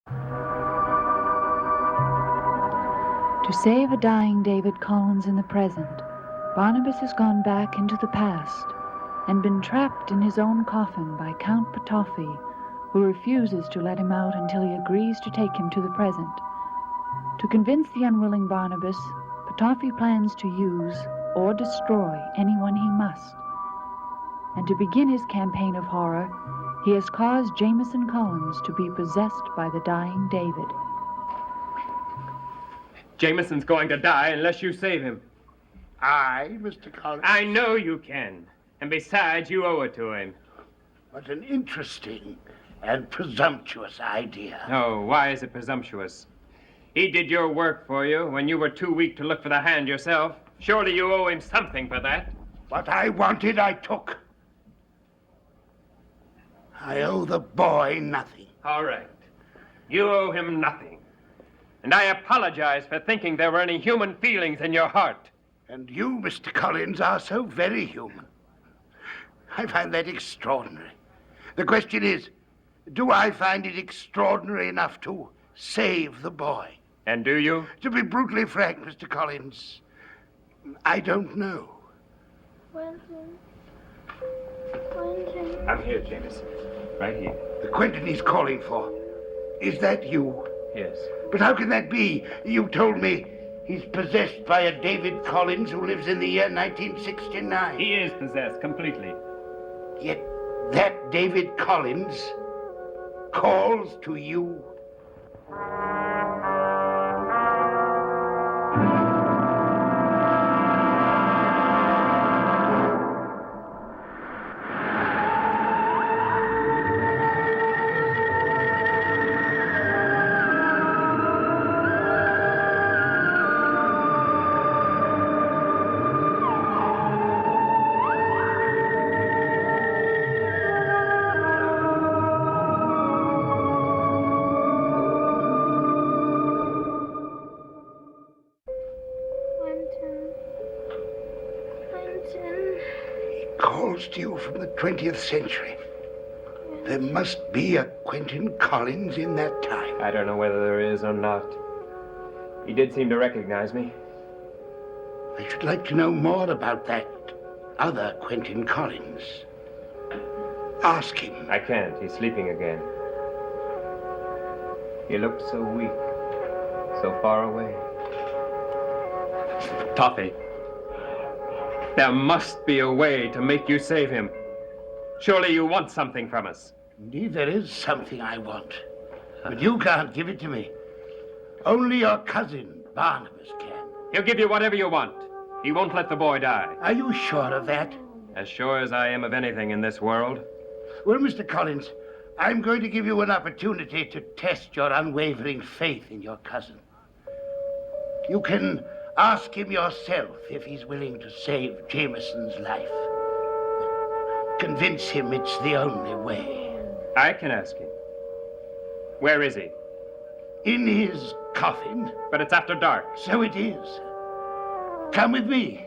To save a dying David Collins in the present, Barnabas has gone back into the past and been trapped in his own coffin by Count Ptolemy, who refuses to let him out until he agrees to take him to the present. To convince the unwilling Barnabas, Ptolemy plans to use or destroy anyone he must. And to begin his campaign of horror, he has caused Jameson Collins to be possessed by the dying David. Jameson's going to die unless you save him. I, Mr. Collins? I know you can. And besides, you owe it to him. What an interesting and presumptuous idea. Oh, why is it presumptuous? He did your work for you when you were too weak to look for the hand yourself. Surely you owe him something for that. What I wanted, I took. I owe the boy nothing. All right. You owe him nothing. And I apologize for thinking there were any human feelings in your heart. And you, Mr. Collins, are so very human. I find that extraordinary. The question is, do I find it extraordinary enough to save the boy? And do you? To be brutally frank, Mr. Collins, I don't know. Quentin. I'm here, Jameson. Right here. The Quentin he's calling for. Is that you? Yes. But how can that be? You told me he's possessed by a David Collins who lives in the year 1969. He is possessed completely. Yet that David Collins calls to you. Calls to you from the 20th century. There must be a Quentin Collins in that time. I don't know whether there is or not. He did seem to recognize me. I should like to know more about that other Quentin Collins. Ask him. I can't. He's sleeping again. He looked so weak, so far away. Toffee. There must be a way to make you save him. Surely you want something from us. Indeed, there is something I want. But you can't give it to me. Only your cousin, Barnabas, can. He'll give you whatever you want. He won't let the boy die. Are you sure of that? As sure as I am of anything in this world. Well, Mr. Collins, I'm going to give you an opportunity to test your unwavering faith in your cousin. You can ask him yourself if he's willing to save Jameson's life. Convince him it's the only way. I can ask him. Where is he? In his coffin. But it's after dark. So it is. Come with me.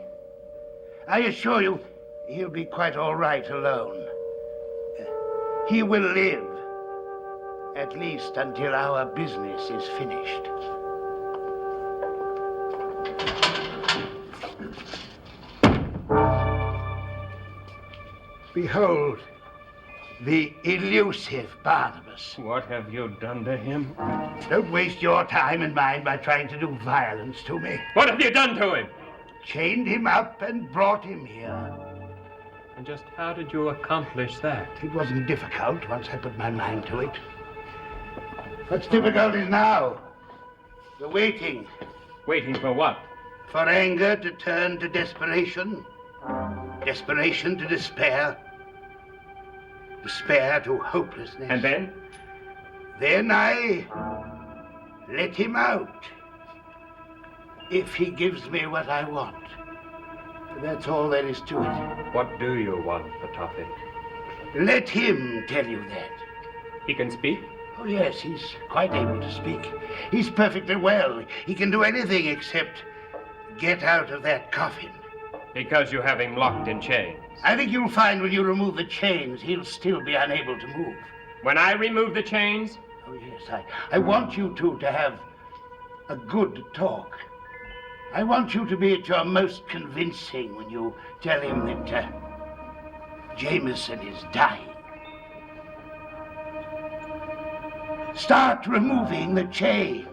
I assure you, he'll be quite all right alone. He will live, at least until our business is finished. Behold, the elusive Barnabas. What have you done to him? Don't waste your time and mine by trying to do violence to me. What have you done to him? Chained him up and brought him here. And just how did you accomplish that? It wasn't difficult once I put my mind to it. What's difficult is now the waiting. Waiting for what? For anger to turn to desperation. Desperation to despair. Despair to hopelessness. And then? Then I let him out. If he gives me what I want. That's all there is to it. What do you want, Ptolemy? Let him tell you that. He can speak? Oh, yes, he's quite able to speak. He's perfectly well. He can do anything except get out of that coffin. Because you have him locked in chains. I think you'll find when you remove the chains, he'll still be unable to move. When I remove the chains? Oh, yes. business. I want you two to have a good talk. I want you to be at your most convincing when you tell him that Jameson is dying. Start removing the chains,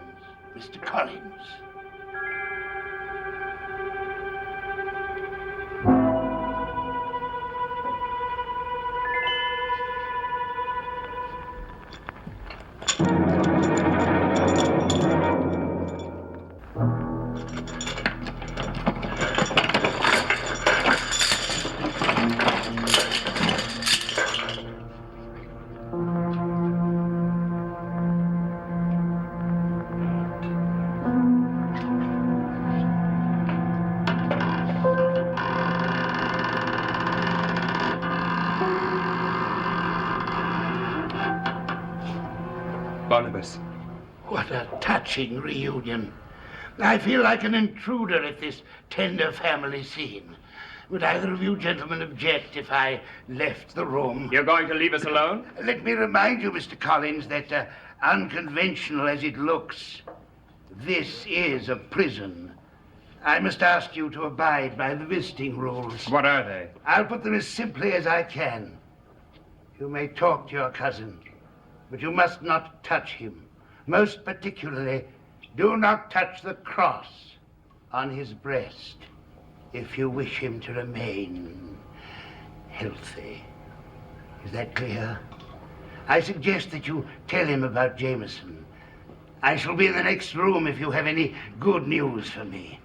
Mr. Collins. Barnabas. What a touching reunion. I feel like an intruder at this tender family scene. Would either of you gentlemen object if I left the room? You're going to leave us alone? Let me remind you, Mr. Collins, that unconventional as it looks, this is a prison. I must ask you to abide by the visiting rules. What are they? I'll put them as simply as I can. You may talk to your cousin, but you must not touch him. Most particularly, do not touch the cross on his breast if you wish him to remain healthy. Is that clear? I suggest that you tell him about Jameson. I shall be in the next room if you have any good news for me.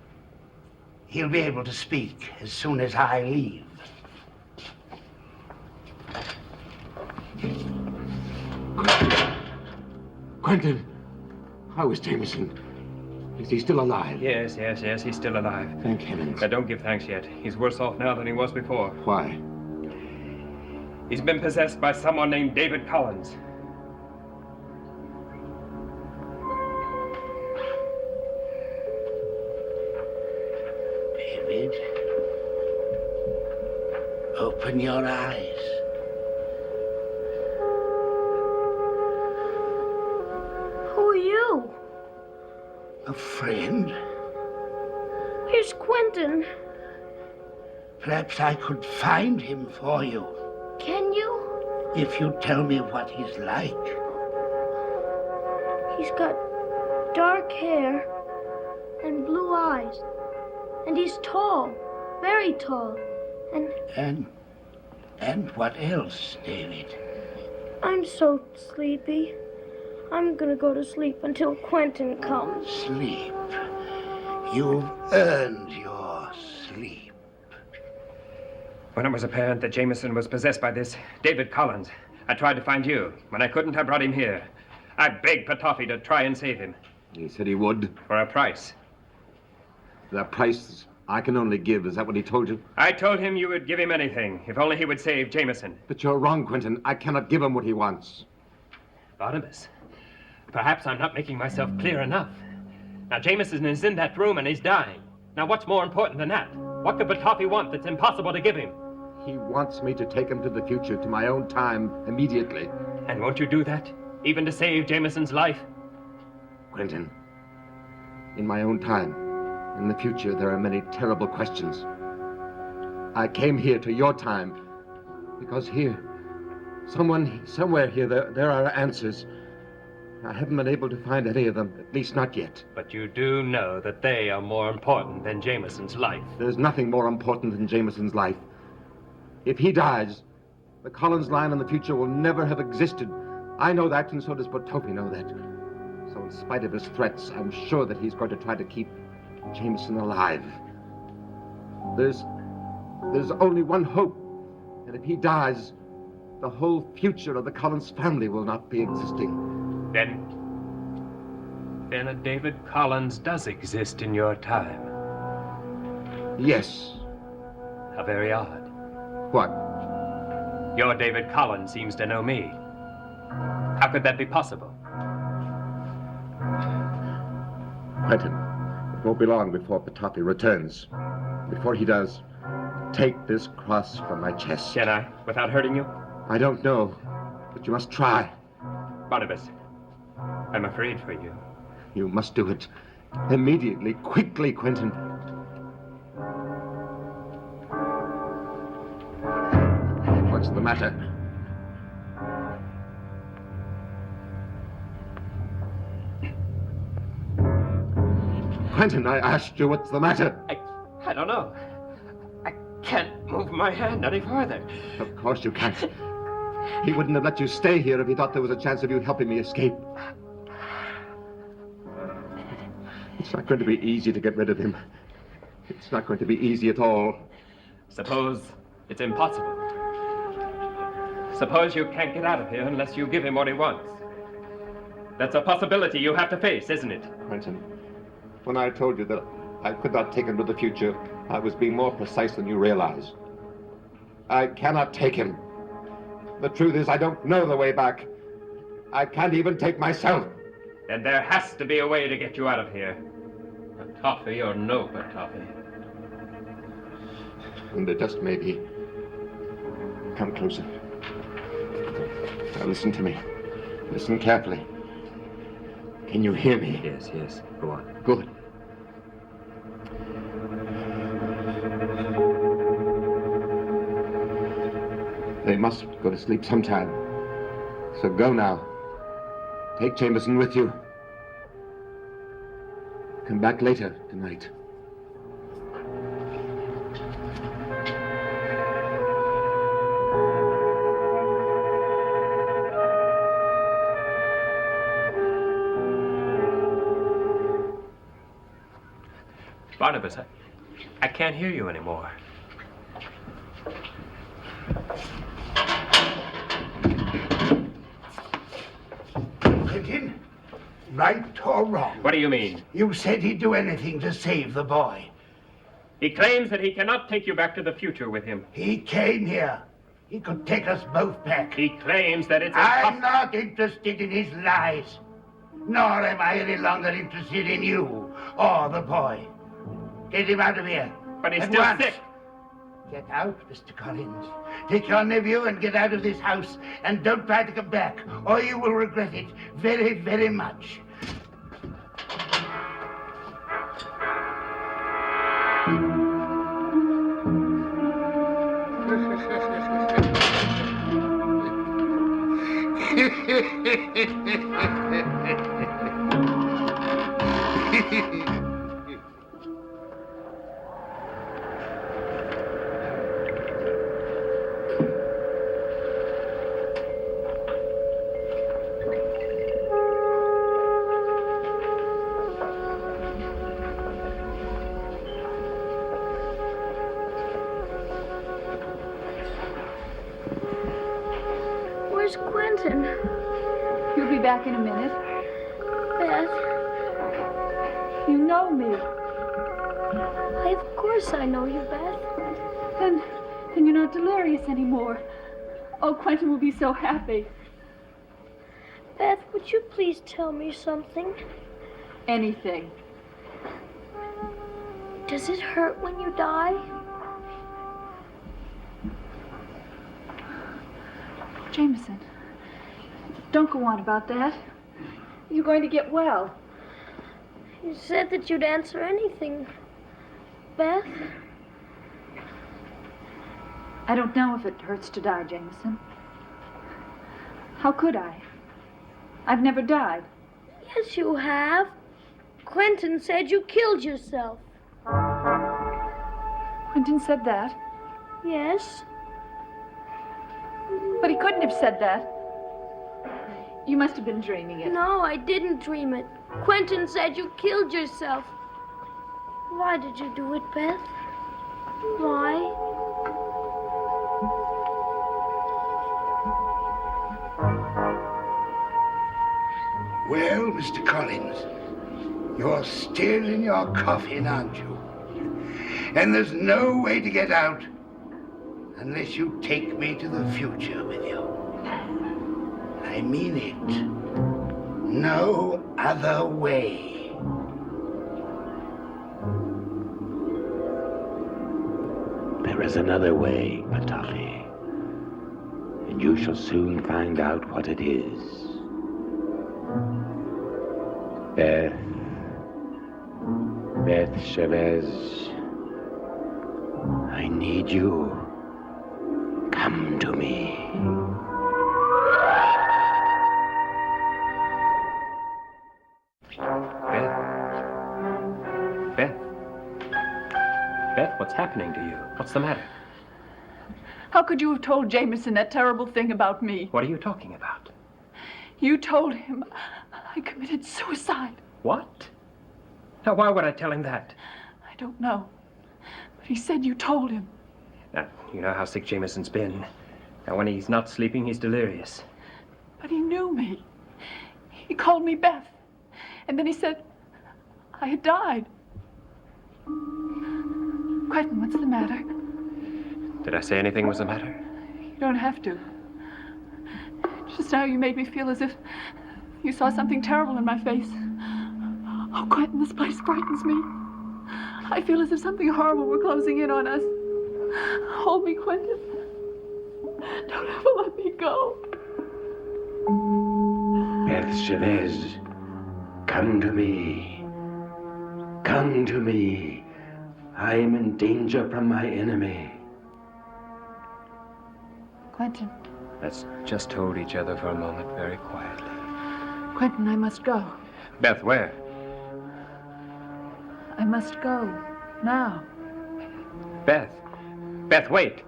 He'll be able to speak as soon as I leave. Quentin, how is Jameson? Is he still alive? Yes, he's still alive. Thank heavens. Now, don't give thanks yet. He's worse off now than he was before. Why? He's been possessed by someone named David Collins. David, open your eyes. Who are you? A friend? Where's Quentin? Perhaps I could find him for you, Can you? if you tell me what he's like. He's got dark hair and blue eyes. And he's tall, very tall. And what else, David? I'm so sleepy. I'm gonna go to sleep until Quentin comes. Sleep. You've earned your sleep. When it was apparent that Jameson was possessed by this David Collins, I tried to find you. When I couldn't, I brought him here. I begged Petofi to try and save him. He said he would. For a price. The price I can only give, is that what he told you? I told him you would give him anything, if only he would save Jameson. But you're wrong, Quentin. I cannot give him what he wants. Barnabas, perhaps I'm not making myself clear enough. Now, Jameson is in that room and he's dying. Now, what's more important than that? What could Petofi want that's impossible to give him? He wants me to take him to the future, to my own time, immediately. And won't you do that? Even to save Jameson's life? Quentin, in my own time, in the future, there are many terrible questions. I came here to your time because here, somewhere here, there are answers. I haven't been able to find any of them, at least not yet. But you do know that they are more important than Jameson's life. There's nothing more important than Jameson's life. If he dies, the Collins line in the future will never have existed. I know that, and so does Petofi know that. So in spite of his threats, I'm sure that he's going to try to keep Jameson alive. There's only one hope, and if he dies, the whole future of the Collins family will not be existing. Then a David Collins does exist in your time. Yes. How very odd. What? Your David Collins seems to know me. How could that be possible? Quentin, it won't be long before Petofi returns. Before he does, take this cross from my chest. Can I, without hurting you? I don't know, but you must try. Barnabas, I'm afraid for you. You must do it. Immediately, quickly, Quentin. What's the matter? Quentin, I asked you what's the matter. I don't know. I can't move my hand any farther. Of course you can't. He wouldn't have let you stay here if he thought there was a chance of you helping me escape. It's not going to be easy to get rid of him. It's not going to be easy at all. Suppose it's impossible. Suppose you can't get out of here unless you give him what he wants. That's a possibility you have to face, isn't it? Quentin, when I told you that I could not take him to the future, I was being more precise than you realize. I cannot take him. The truth is, I don't know the way back. I can't even take myself. Then there has to be a way to get you out of here. Petofi or no Petofi. And there just may be. Come closer. Now listen to me. Listen carefully. Can you hear me? Yes. Go on. Good. They must go to sleep sometime. So go now. Take Jameson with you. Come back later tonight. Barnabas, I can't hear you anymore. Quentin, right or wrong? What do you mean? You said he'd do anything to save the boy. He claims that he cannot take you back to the future with him. He came here. He could take us both back. He claims that it's I'm not interested in his lies. Nor am I any longer interested in you or the boy. Get him out of here. But he's At still once. sick. Get out, Mr. Collins. Take your nephew and get out of this house. And don't try to come back, or you will regret it very, very much. Where's Quentin? You'll be back in a minute. Beth, You know me. of course I know you, Beth. Then you're not delirious anymore. Oh, Quentin will be so happy. Beth, would you please tell me something? Anything. Does it hurt when you die? Jameson, don't go on about that. You're going to get well. You said that you'd answer anything. Beth? I don't know if it hurts to die, Jameson. How could I? I've never died. Yes, you have. Quentin said you killed yourself. Quentin said that, Yes? but he couldn't have said that. You must have been dreaming it. No, I didn't dream it. Quentin said you killed yourself. Why did you do it, Beth? Why? Well, Mr. Collins, you're still in your coffin, aren't you? And there's no way to get out unless you take me to the future with you. I mean it. No other way. There is another way, Petofi, and you shall soon find out what it is. Beth Chavez, I need you. Come to me. Beth, what's happening to you? What's the matter? How could you have told Jameson that terrible thing about me? What are you talking about? You told him I committed suicide. What? Now, why would I tell him that? I don't know. But he said you told him. Now, you know how sick Jameson's been. Now, when he's not sleeping, he's delirious. But he knew me. He called me Beth. And then he said I had died. Quentin, what's the matter? Did I say anything was the matter? You don't have to. Just now you made me feel as if you saw something terrible in my face. Oh, Quentin, this place frightens me. I feel as if something horrible were closing in on us. Hold me, Quentin. Don't ever let me go. Beth Chavez, come to me. Come to me. I am in danger from my enemy. Quentin. Let's just hold each other for a moment very quietly. Quentin, I must go. Beth, where? I must go. Now. Beth. Beth, wait.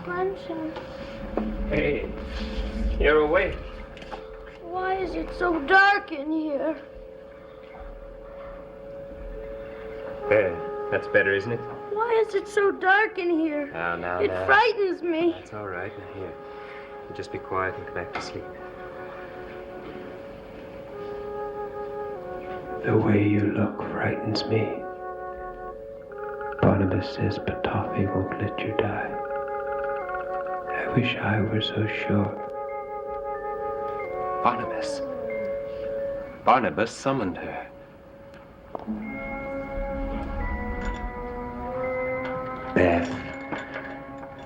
Quentin, Hey, you're awake. why is it so dark in here? There. That's better, isn't it? Why is it so dark in here? Now. It frightens me. It's all right. Now, here. You just be quiet and go back to sleep. The way you look frightens me. Barnabas says Petofi won't let you die. I wish I were so sure. Barnabas. Barnabas summoned her. Beth.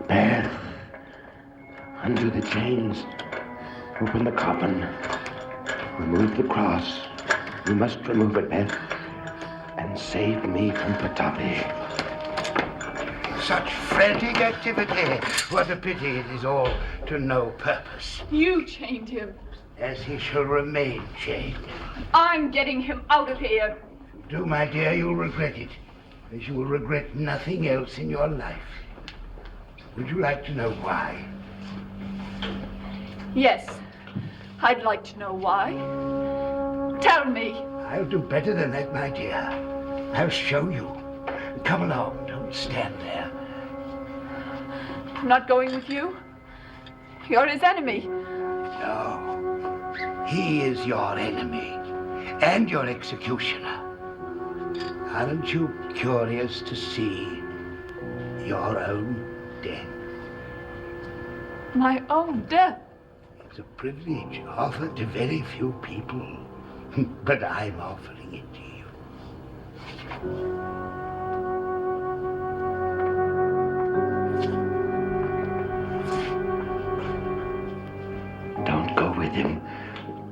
Beth. Undo the chains. Open the coffin. Remove the cross. You must remove it, Beth. And save me from Petofi. Such frantic activity. What a pity it is all to no purpose. You chained him. As he shall remain chained. I'm getting him out of here. Do, my dear, you'll regret it. As you will regret nothing else in your life. Would you like to know why? Yes. I'd like to know why. Tell me. I'll do better than that, my dear. I'll show you. Come along, don't stand there. I'm not going with you. You're his enemy. No. He is your enemy. And your executioner. Aren't you curious to see your own death? My own death. It's a privilege offered to very few people. But I'm offering it to you. Don't go with him.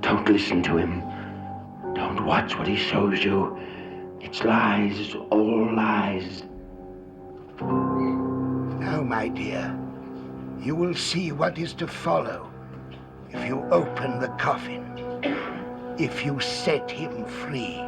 Don't listen to him. Don't watch what he shows you. It's lies, all lies. Now, my dear, you will see what is to follow if you open the coffin, if you set him free.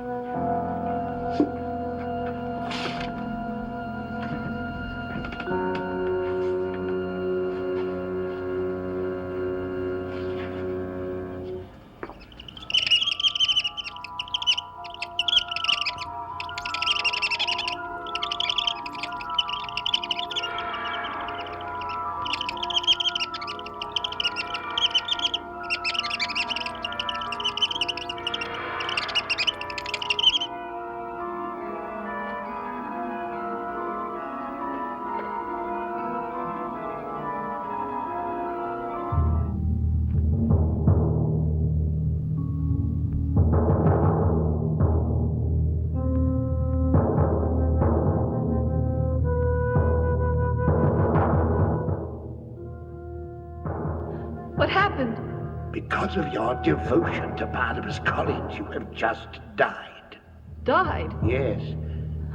Because of your devotion to Barnabas Collins, you have just died. Died? Yes.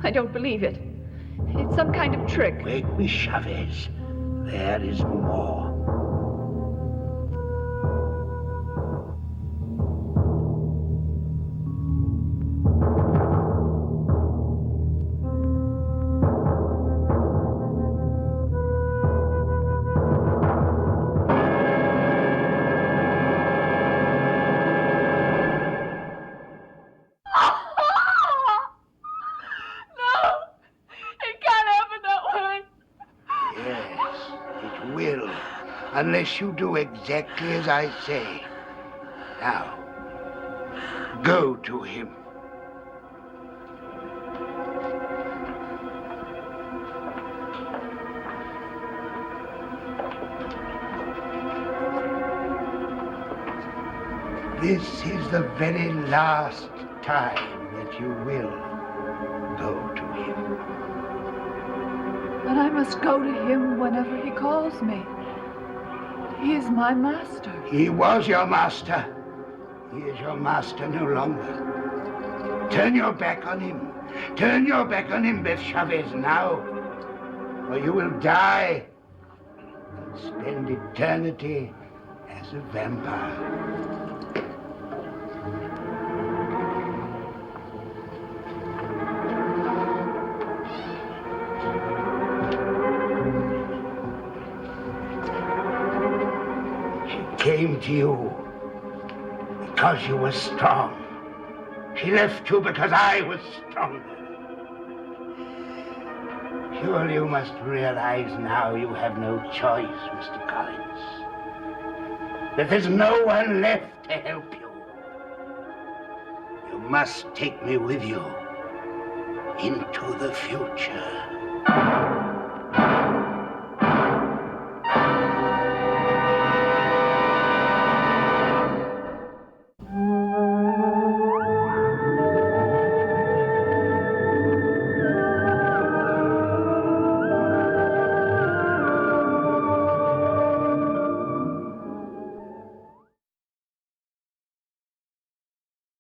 I don't believe it. It's some kind of trick. Wait, Miss Chavez. There is more. Unless you do exactly as I say. Now, go to him. This is the very last time that you will go to him. But I must go to him whenever he calls me. He is my master. He was your master. He is your master no longer. Turn your back on him. Turn your back on him, Beth Chavez, now. Or you will die and spend eternity as a vampire. Came to you because you were strong. She left you because I was stronger. Surely you must realize now you have no choice, Mr. Collins. That there's no one left to help you. You must take me with you into the future.